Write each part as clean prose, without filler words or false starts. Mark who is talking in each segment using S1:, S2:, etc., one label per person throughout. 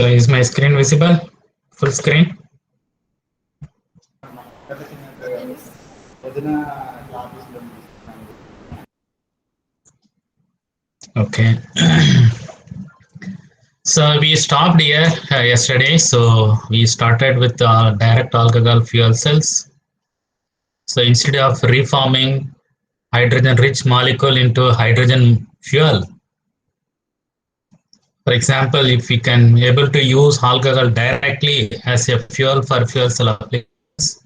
S1: So is my screen visible? Full screen? Okay. So we stopped here yesterday. So we started with direct alcohol fuel cells. So instead of reforming hydrogen-rich molecule into hydrogen fuel, for example, if we can able to use alcohol directly as a fuel for fuel cell applications,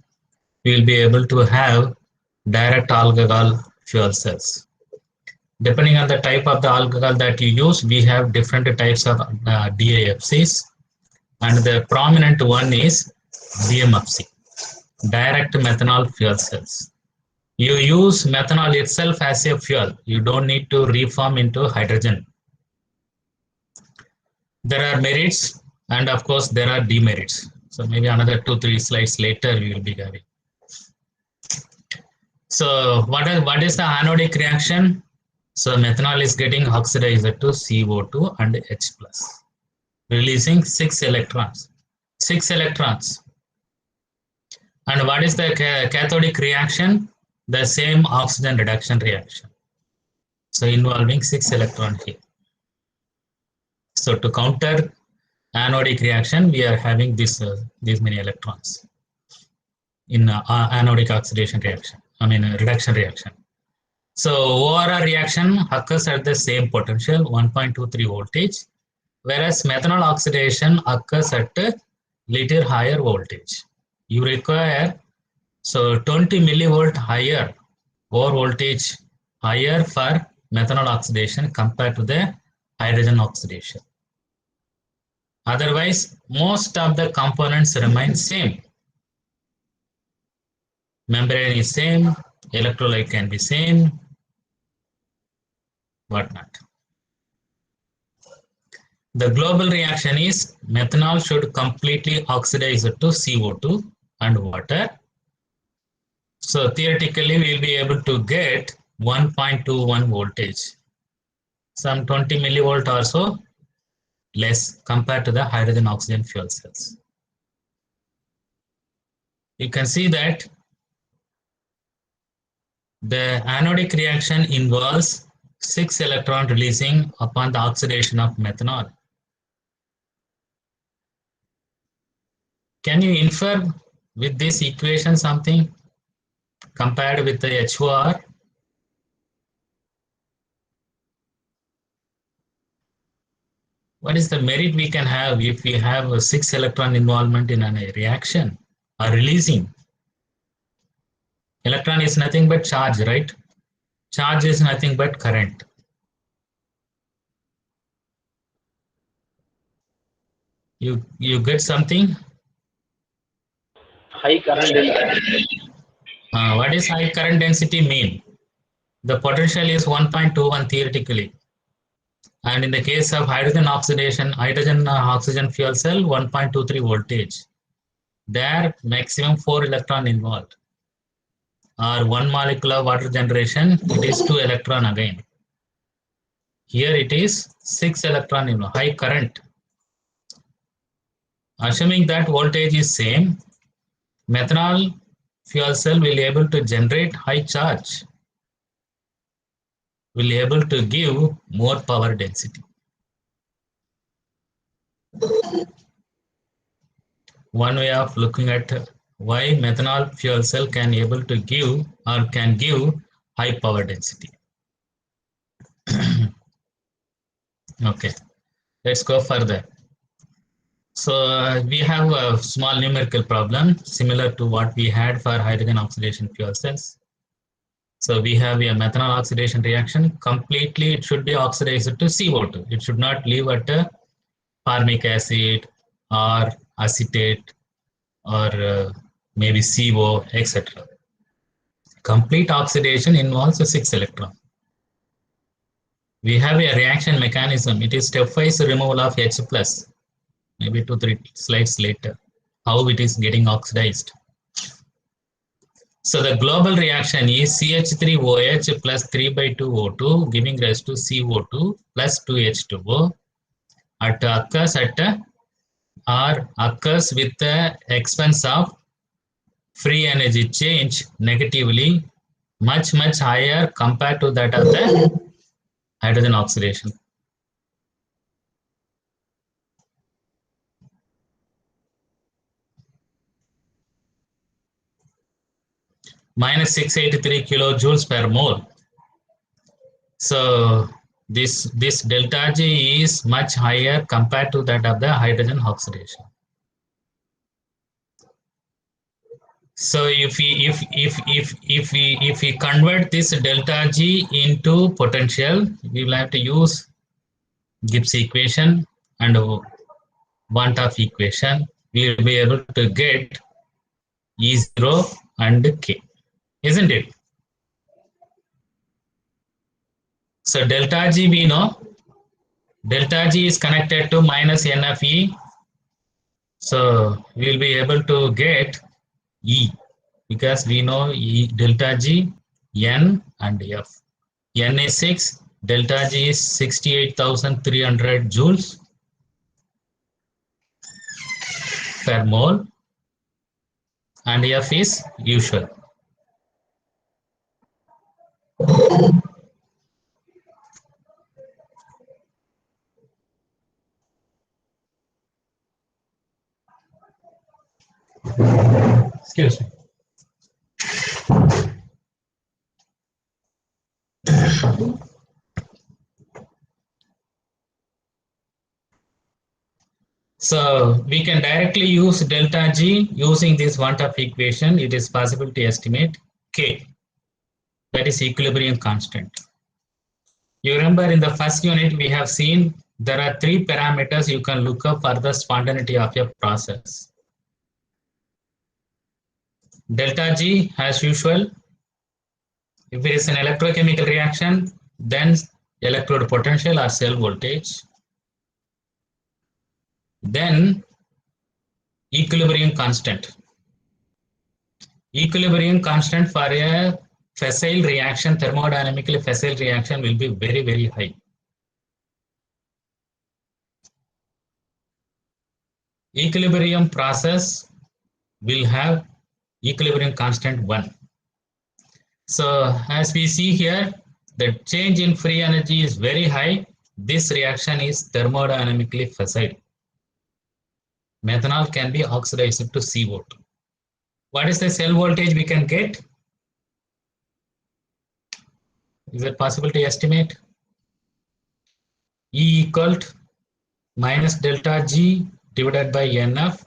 S1: we will be able to have direct alcohol fuel cells. Depending on the type of the alcohol that you use, we have different types of DAFCs, and the prominent one is DMFC, direct methanol fuel cells. You use methanol itself as a fuel. You don't need to reform into hydrogen. There are merits, and of course there are demerits. So maybe another 2-3 slides later we will be having. So what is the anodic reaction? So methanol is getting oxidized to CO2 and H plus, releasing 6 electrons. 6 electrons. And what is the cathodic reaction? The same oxygen reduction reaction. So involving 6 electrons here. So to counter anodic reaction, we are having these many electrons in anodic oxidation reaction. Reduction reaction. So ORR reaction occurs at the same potential, 1.23 voltage, whereas methanol oxidation occurs at a little higher voltage. You require 20 millivolt higher or voltage higher for methanol oxidation compared to the hydrogen oxidation. Otherwise, most of the components remain same. Membrane is same, electrolyte can be same, whatnot. The global reaction is methanol should completely oxidize to CO2 and water. So theoretically, we will be able to get 1.21 voltage, some 20 millivolt or so less compared to the hydrogen oxygen fuel cells. You can see that the anodic reaction involves 6 electron releasing upon the oxidation of methanol. Can you infer with this equation something compared with the HOR? What is the merit we can have if we have a 6 electron involvement in a reaction or releasing? Electron is nothing but charge, right? Charge is nothing but current. You get something?
S2: High current density.
S1: What is high current density mean? The potential is 1.21 theoretically. And in the case of hydrogen oxidation, hydrogen oxygen fuel cell, 1.23 voltage. There maximum 4 electron involved. Or 1 molecular water generation, it is 2 electron again. Here it is 6 electron in high current. Assuming that voltage is same, methanol fuel cell will be able to generate high charge, will be able to give more power density. One way of looking at why methanol fuel cell can able to give or can give high power density. Okay, let's go further. So we have a small numerical problem similar to what we had for hydrogen oxidation fuel cells. So we have a methanol oxidation reaction. Completely it should be oxidized to CO2. It should not leave at a formic acid or acetate or maybe CO, etc. Complete oxidation involves a 6 electron. We have a reaction mechanism. It is stepwise removal of H plus. Maybe 2-3 slides later, how it is getting oxidized. So the global reaction is CH3OH plus 3/2O2 giving rise to CO2 plus 2H2O. It occurs at are occurs with the expense of free energy change negatively much higher compared to that of the hydrogen oxidation. Minus 683 kilojoules per mole. So this delta G is much higher compared to that of the hydrogen oxidation. So if we convert this delta G into potential, we will have to use Gibbs equation and Van 't Hoff equation. We will be able to get E0 and K, isn't it? So delta G we know. Delta G is connected to minus NFE. So we will be able to get E because we know E delta G, N and F. N is 6, delta G is 68,300 joules per mole and F is usual. Excuse me. So we can directly use delta G using this Van 't Hoff equation. It is possible to estimate K, that is equilibrium constant. You remember in the first unit we have seen there are 3 parameters you can look up for the spontaneity of a process. Delta G as usual. If it is an electrochemical reaction, then electrode potential or cell voltage. Then equilibrium constant. Equilibrium constant for a fissile reaction, thermodynamically fissile reaction will be very high. Equilibrium process will have equilibrium constant 1. So as we see here, the change in free energy is very high. This reaction is thermodynamically fissile. Methanol can be oxidized to CO2. What is the cell voltage we can get? Is it possible to estimate? E equal to minus delta G divided by NF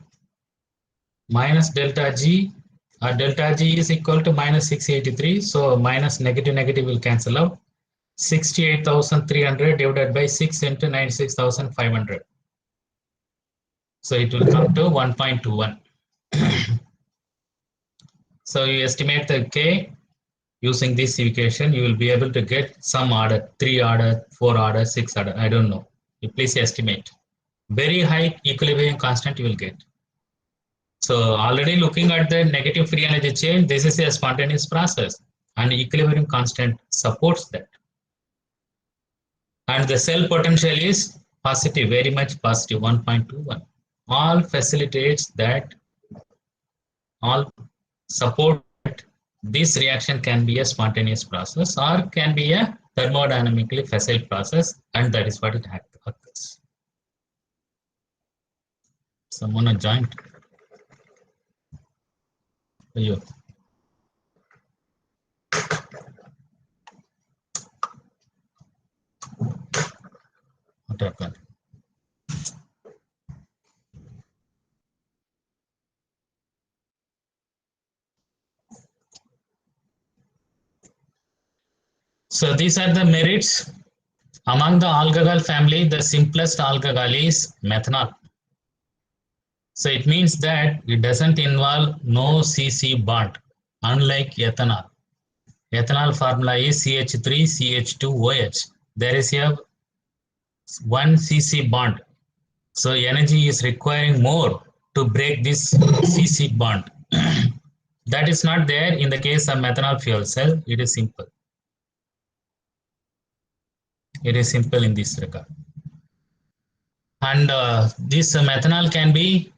S1: minus delta G, or delta G is equal to minus 683. So minus negative will cancel out. 68,300 divided by 6 into 96,500. So it will come to 1.21. So you estimate the K using this equation, you will be able to get some order, 3 order, 4 order, 6 order, I don't know. You please estimate. Very high equilibrium constant you will get. So already looking at the negative free energy change, this is a spontaneous process and equilibrium constant supports that. And the cell potential is positive, very much positive, 1.21. All facilitates that, all support that this reaction can be a spontaneous process or can be a thermodynamically fissile process, and that is what it occurs. Someone joined. You. What happened? So these are the merits. Among the alcohol family, the simplest alcohol is methanol. So it means that it doesn't involve no CC bond, unlike ethanol. Ethanol formula is CH3CH2OH. There is a 1 CC bond. So energy is requiring more to break this CC bond. That is not there in the case of methanol fuel cell. It is simple. It is simple in this regard. And this methanol can be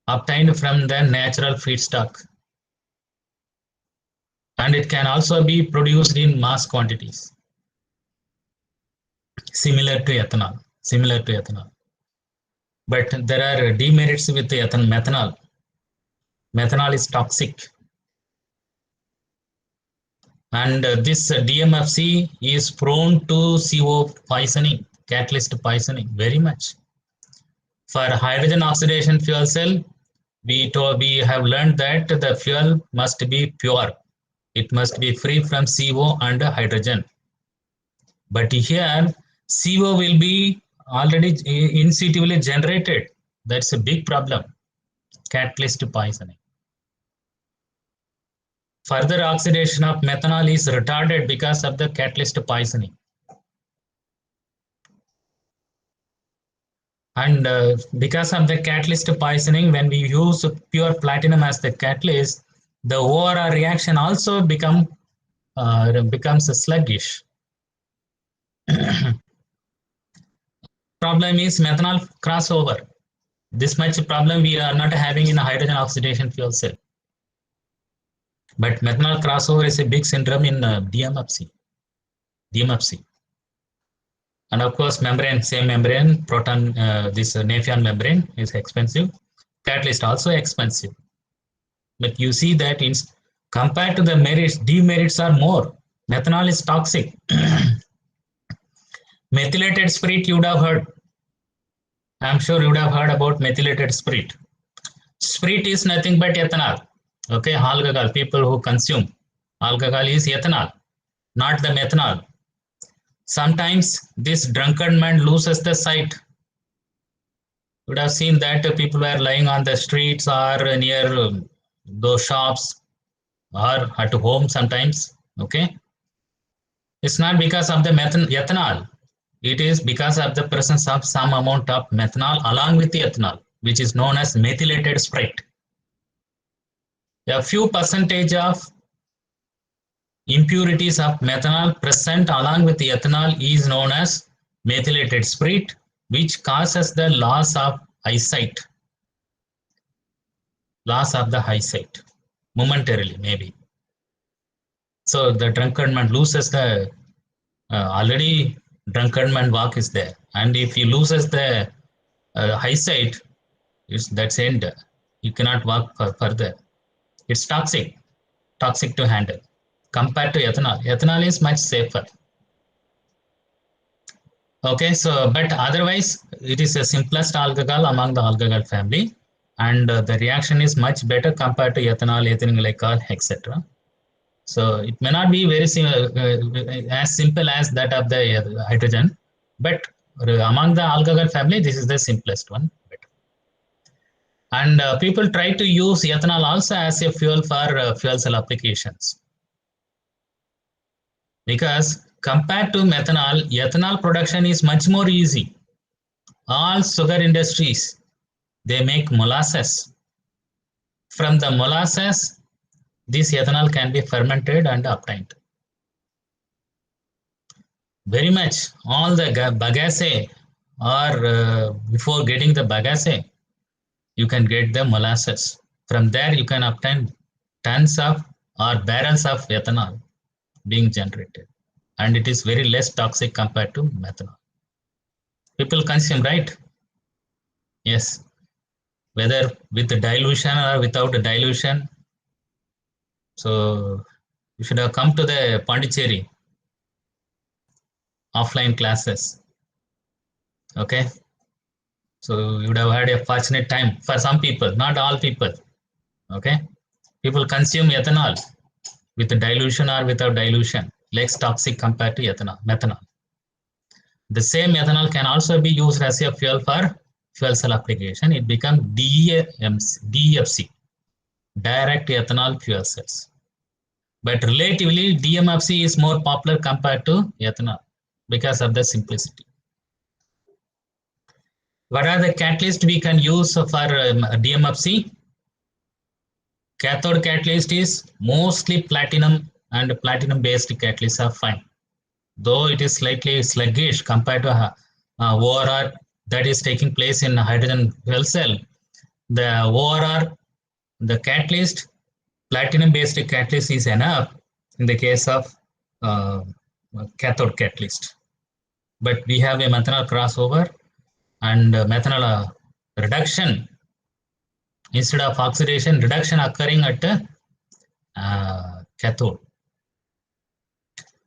S1: obtained from the natural feedstock, and it can also be produced in mass quantities, similar to ethanol. But there are demerits with methanol. Methanol is toxic, and this DMFC is prone to CO poisoning, catalyst poisoning, very much. For hydrogen oxidation fuel cell, we have learned that the fuel must be pure. It must be free from CO and hydrogen. But here, CO will be already intuitively generated. That's a big problem. Catalyst poisoning. Further oxidation of methanol is retarded because of the catalyst poisoning. And because of the catalyst poisoning, when we use pure platinum as the catalyst, the overall reaction also becomes sluggish. Problem is methanol crossover. This much problem we are not having in a hydrogen oxidation fuel cell. But methanol crossover is a big syndrome in DMFC. And of course, membrane, same membrane, proton, this Nafion membrane is expensive. Catalyst also expensive. But you see that in compared to the merits, demerits are more. Methanol is toxic. Methylated spirit you would have heard. I'm sure you would have heard about methylated spirit. Spirit is nothing but ethanol. Okay, alcohol, people who consume alcohol is ethanol, not the methanol. Sometimes this drunken man loses the sight. You would have seen that people were lying on the streets or near those shops or at home sometimes. Okay, it's not because of the ethanol. It is because of the presence of some amount of methanol along with the ethanol, which is known as methylated spirit. A few percentage of impurities of methanol present along with the ethanol is known as methylated spirit, which causes the loss of eyesight. Loss of the eyesight, momentarily maybe. So the drunkard man loses the already drunkard man walk is there, and if he loses the eyesight, that's end. You cannot walk further. It's toxic to handle compared to ethanol. Ethanol is much safer. Okay, so but otherwise it is the simplest alcohol among the alcohol family, and the reaction is much better compared to ethanol, ethylene glycol, etc. So it may not be very as simple as that of the hydrogen, but among the alcohol family, this is the simplest one. And people try to use ethanol also as a fuel for fuel cell applications. Because compared to methanol, ethanol production is much more easy. All sugar industries, they make molasses. From the molasses, this ethanol can be fermented and obtained. Very much, all the bagasse or before getting the bagasse, you can get the molasses. From there, you can obtain tons of or barrels of ethanol being generated. And it is very less toxic compared to methanol. People consume, right? Yes. Whether with the dilution or without the dilution. So you should have come to the Pondicherry offline classes. Okay. So you would have had a fortunate time for some people, not all people. Okay. People consume ethanol with the dilution or without dilution, less toxic compared to methanol. The same ethanol can also be used as a fuel for fuel cell application. It becomes DEFC, direct ethanol fuel cells. But relatively, DMFC is more popular compared to ethanol because of the simplicity. What are the catalysts we can use for DMFC? Cathode catalyst is mostly platinum, and platinum based catalysts are fine, though it is slightly sluggish compared to ORR that is taking place in hydrogen fuel cell. The ORR, the catalyst, platinum-based catalyst is enough in the case of cathode catalyst. But we have a methanol crossover and methanol reduction. Instead of oxidation, reduction occurring at cathode.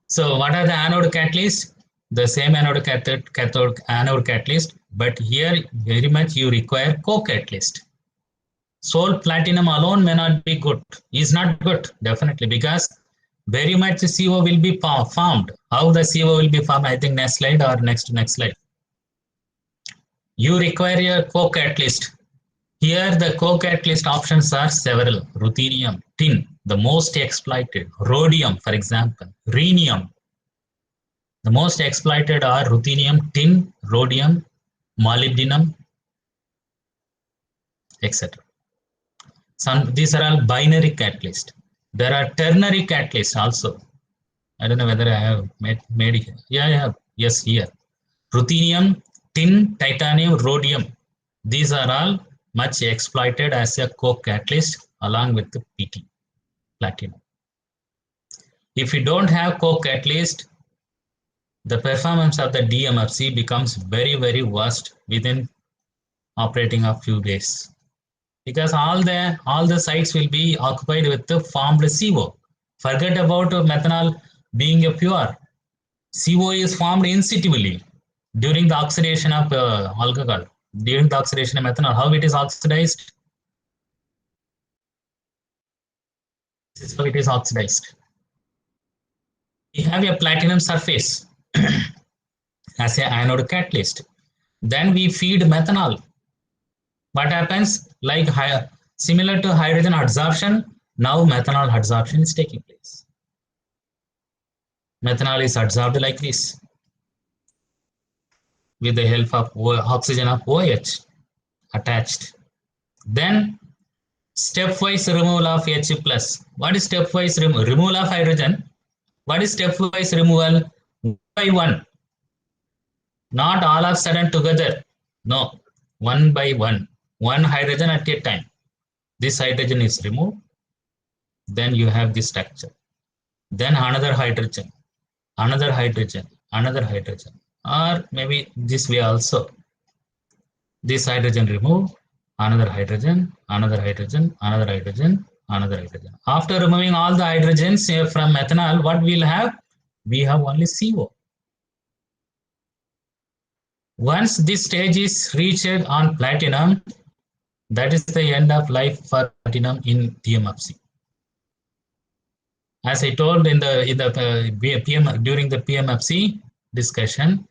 S1: So what are the anode catalysts? The same anode catalyst, but here very much you require co-catalyst. Sole platinum alone may not be good, is not good, definitely, because very much CO will be formed. How the CO will be formed, I think next slide or next slide. You require a co-catalyst. Here the co-catalyst options are several. Ruthenium, tin, the most exploited. Rhodium, for example. Rhenium. The most exploited are ruthenium, tin, rhodium, molybdenum, etc. These are all binary catalysts. There are ternary catalysts also. I don't know whether I have made it. Yeah, yes, here. Ruthenium, tin, titanium, rhodium. These are all much exploited as a co-catalyst along with the PT, platinum. If you don't have co-catalyst, the performance of the DMFC becomes very, very worst within operating a few days. Because all the sites will be occupied with the formed CO. Forget about methanol being a pure. CO is formed insitively during the oxidation of alcohol. During the oxidation of methanol, how it is oxidized? This is how it is oxidized. We have a platinum surface as an anode catalyst. Then we feed methanol. What happens? Like similar to hydrogen adsorption, now methanol adsorption is taking place. Methanol is adsorbed like this with the help of oxygen of OH attached. Then stepwise removal of H plus. What is stepwise removal? Removal of hydrogen. What is stepwise removal? One by one. Not all of a sudden together. No, one by one. One hydrogen at a time. This hydrogen is removed. Then you have this structure. Then another hydrogen, another hydrogen, another hydrogen. Or maybe this way also. This hydrogen removed, another hydrogen, another hydrogen, another hydrogen, another hydrogen. After removing all the hydrogens from methanol, what we'll have? We have only CO. Once this stage is reached on platinum, that is the end of life for platinum in DMFC. As I told in the PM during the PMFC discussion,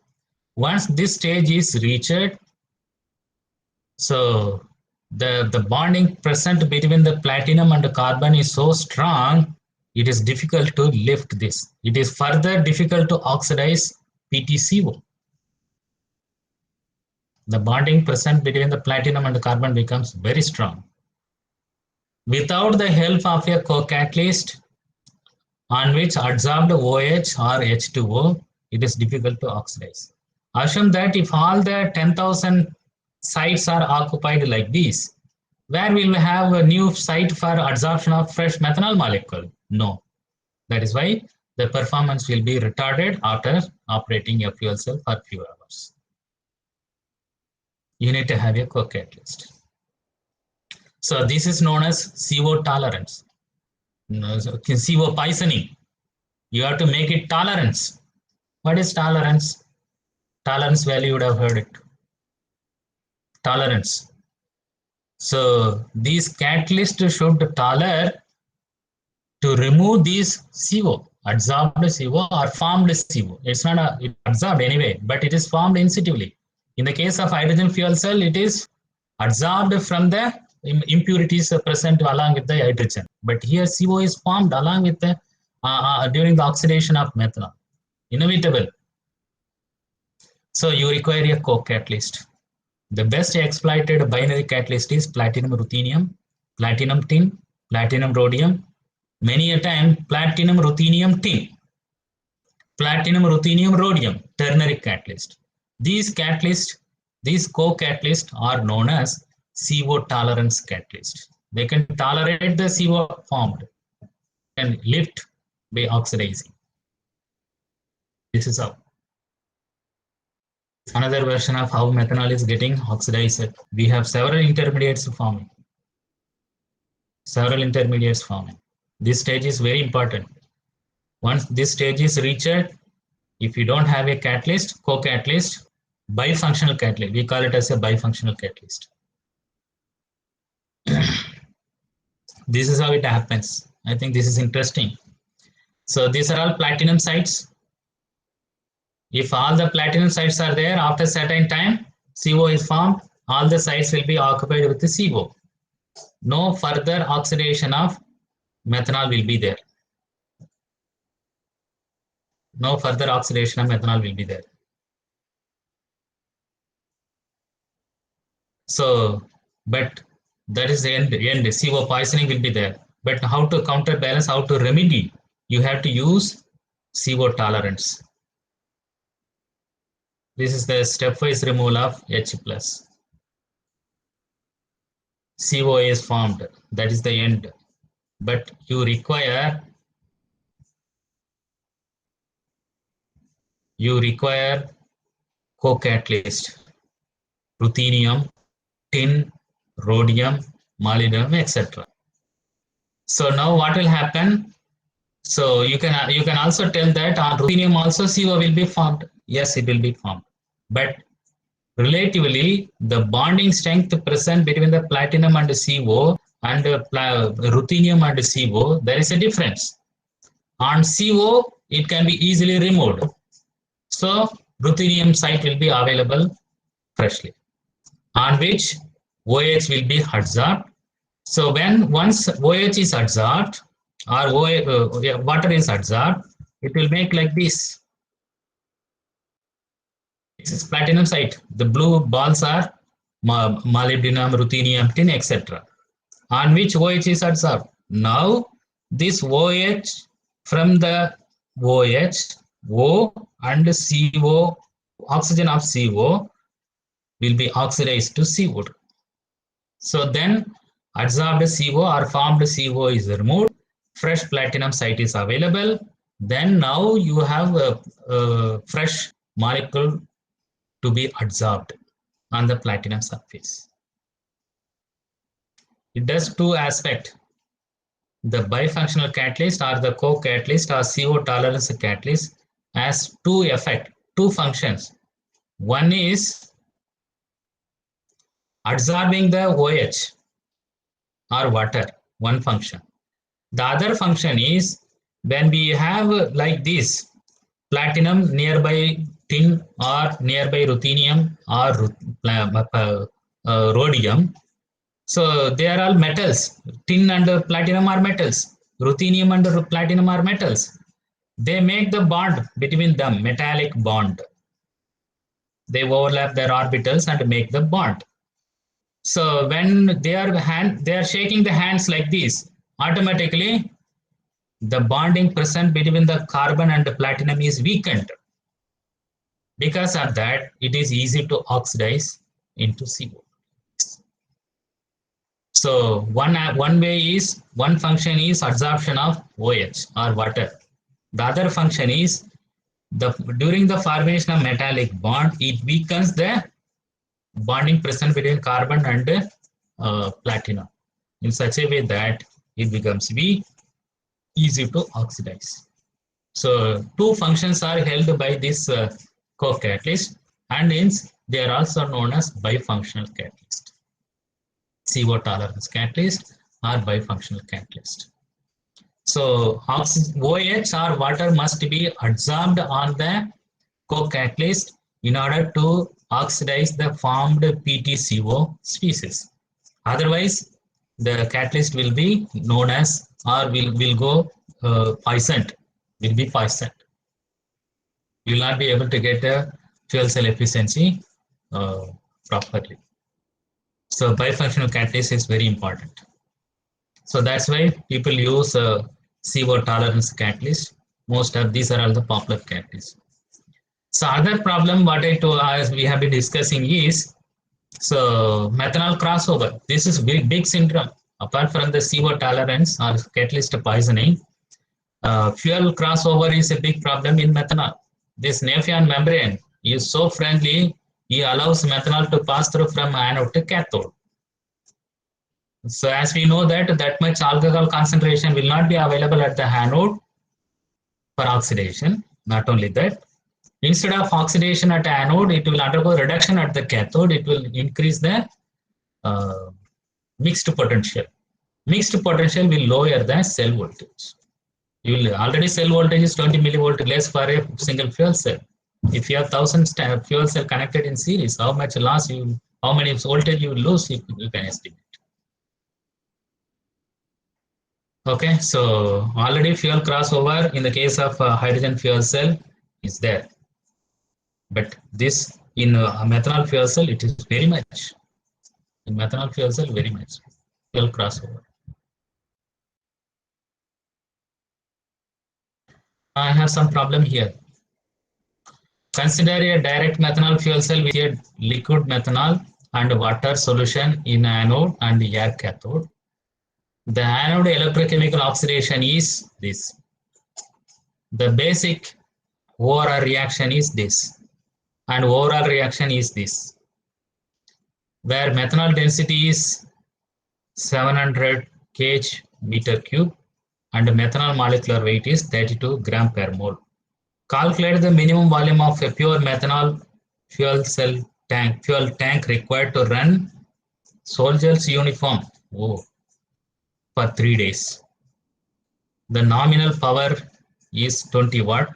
S1: once this stage is reached, so the bonding present between the platinum and the carbon is so strong, it is difficult to lift this. It is further difficult to oxidize PtCO. The bonding present between the platinum and the carbon becomes very strong. Without the help of a co-catalyst on which adsorbed OH or H2O, it is difficult to oxidize. Assume that if all the 10,000 sites are occupied like this, where will we have a new site for adsorption of fresh methanol molecule? No. That is why the performance will be retarded after operating a fuel cell for few hours. You need to have a co-catalyst. So this is known as CO tolerance. CO poisoning. You have to make it tolerance. What is tolerance? Tolerance value, you would have heard it. Tolerance. So these catalysts should tolerate to remove these CO, adsorbed CO or formed CO. It's not adsorbed anyway, but it is formed insitively. In the case of hydrogen fuel cell, it is adsorbed from the impurities present along with the hydrogen. But here CO is formed along with the during the oxidation of methanol. Inevitable. So you require a co-catalyst. The best exploited binary catalyst is platinum ruthenium, platinum tin, platinum rhodium. Many a time platinum ruthenium tin, platinum ruthenium rhodium, ternary catalyst. These catalysts These co-catalysts are known as CO tolerance catalysts. They can tolerate the CO formed and lift by oxidizing. This is how. Another version of how methanol is getting oxidized. We have several intermediates forming. This stage is very important. Once this stage is reached, if you don't have a catalyst, co-catalyst, bifunctional catalyst, we call it as a bifunctional catalyst. This is how it happens. I think this is interesting. So these are all platinum sites. If all the platinum sites are there, after a certain time, CO is formed, all the sites will be occupied with the CO. No further oxidation of methanol will be there. No further oxidation of methanol will be there. So, but that is the end. CO poisoning will be there. But how to counterbalance, how to remedy? You have to use CO tolerance. This is the stepwise removal of H+. CO is formed. That is the end. But you require co-catalyst, ruthenium, tin, rhodium, molybdenum, etc. So now what will happen? So you can also tell that on ruthenium also CO will be formed. Yes, it will be formed. But relatively, the bonding strength present between the platinum and CO and ruthenium and CO, there is a difference. On CO, it can be easily removed. So ruthenium site will be available freshly, on which OH will be adsorbed. So once OH is adsorbed or water is adsorbed, it will make like this. This is platinum site. The blue balls are molybdenum, ruthenium, tin, etc. on which OH is adsorbed. Now this OH from the OH, O and CO, oxygen of CO will be oxidized to CO. So then adsorbed CO or formed CO is removed, fresh platinum site is available. Then now you have a fresh molecule to be adsorbed on the platinum surface. It does two aspects. The bifunctional catalyst or the co-catalyst or CO tolerance catalyst has two functions. One is adsorbing the OH or water, one function. The other function is when we have like this platinum nearby tin or nearby ruthenium or rhodium. So they are all metals. Tin and platinum are metals. Ruthenium and platinum are metals. They make the bond between them, metallic bond. They overlap their orbitals and make the bond. So when they are shaking the hands like this, automatically the bonding present between the carbon and the platinum is weakened. Because of that, it is easy to oxidize into CO. So one function is adsorption of OH or water. The other function is during the formation of metallic bond, it weakens the bonding present between carbon and platinum in such a way that it becomes weak, easy to oxidize. So two functions are held by this co-catalyst, and hence they are also known as bifunctional catalyst. CO tolerance catalyst or bifunctional catalyst. So OH or water must be adsorbed on the co-catalyst in order to oxidize the formed PtCO species. Otherwise, the catalyst will be known as or will go poisoned. Will be poisoned. You will not be able to get a fuel cell efficiency properly. So bifunctional catalyst is very important. So that's why people use CO tolerance catalyst. Most of these are all the popular catalysts. So other problem what I told as we have been discussing is so methanol crossover. This is big syndrome. Apart from the CO tolerance or catalyst poisoning, fuel crossover is a big problem in methanol. This Nafion membrane is so friendly, it allows methanol to pass through from anode to cathode. So as we know that much alcohol concentration will not be available at the anode for oxidation. Not only that, instead of oxidation at anode, it will undergo reduction at the cathode. It will increase the uh, mixed potential. Mixed potential will lower the cell voltage. You will already cell voltage is 20 millivolt less for a single fuel cell. If you have 1,000 fuel cell connected in series, how much loss you, how many voltage you will lose, you can estimate. Okay, so already fuel crossover in the case of hydrogen fuel cell is there, but this in methanol fuel cell it is very much. In methanol fuel cell very much fuel crossover. I have some problem here. Consider a direct methanol fuel cell with a liquid methanol and water solution in anode and air cathode. The anode electrochemical oxidation is this. The basic overall reaction is this, and overall reaction is this, where methanol density is 700 kg meter cube and methanol molecular weight is 32 gram per mole. Calculate the minimum volume of a pure methanol fuel tank required to run soldier's uniform for 3 days. The nominal power is 20 watt.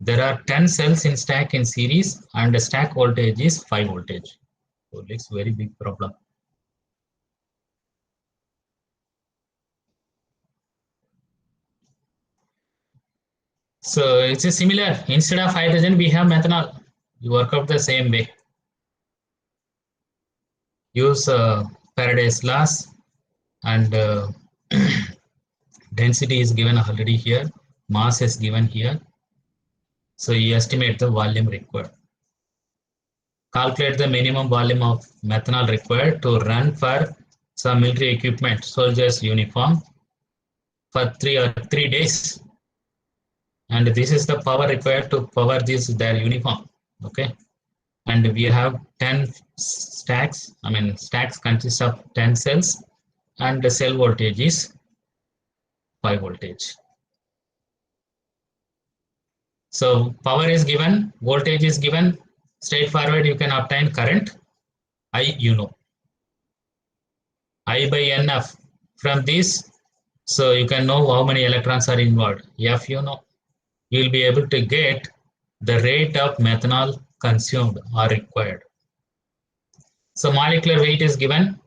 S1: There are 10 cells in stack in series and the stack voltage is 5 voltage. So it's very big problem. So it's a similar. Instead of hydrogen, we have methanol. You work out the same way. Use Faraday's laws and density is given already here. Mass is given here. So you estimate the volume required. Calculate the minimum volume of methanol required to run for some military equipment, soldiers' uniform for 3 days. And this is the power required to power their uniform. Okay. And we have 10 stacks. I mean, stacks consist of 10 cells and the cell voltage is 5 voltage. So power is given, voltage is given, straightforward you can obtain current. I you know. I by NF. From this, so you can know how many electrons are involved. F you know. You will be able to get the rate of methanol consumed or required. So molecular weight is given,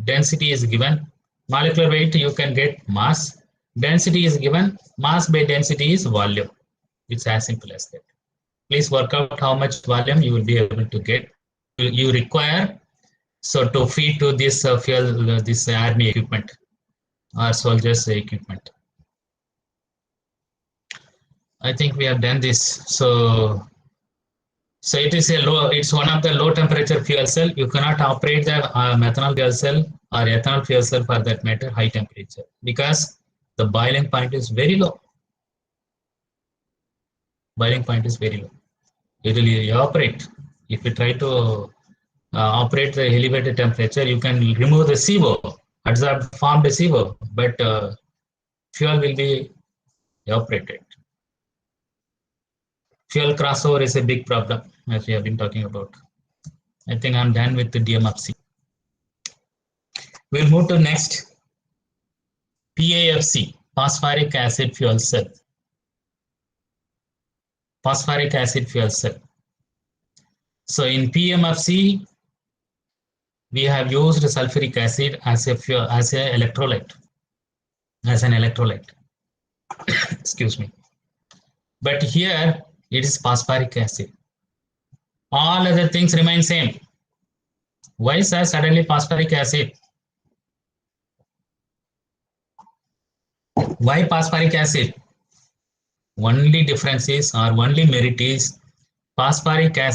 S1: density is given. Molecular weight you can get mass, density is given, mass by density is volume. It's as simple as that. Please work out how much volume you will be able to get. You require so to feed to this fuel, this army equipment or soldiers equipment. I think we have done this. So it is a low. It's one of the low temperature fuel cell. You cannot operate the methanol fuel cell or ethanol fuel cell for that matter high temperature because the boiling point is very low. Boiling point is very low. It will evaporate. If you try to operate the elevated temperature, you can remove the CO, absorb formed CO, but fuel will be evaporated. Fuel crossover is a big problem as we have been talking about. I think I'm done with the DMFC. We'll move to next PAFC, phosphoric acid fuel cell. Phosphoric acid fuel cell. So in PMFC, we have used sulfuric acid as a fuel, as an electrolyte, Excuse me. But here it is phosphoric acid. All other things remain same. Why suddenly phosphoric acid? Why phosphoric acid? Only difference is or only merit is phosphoric acid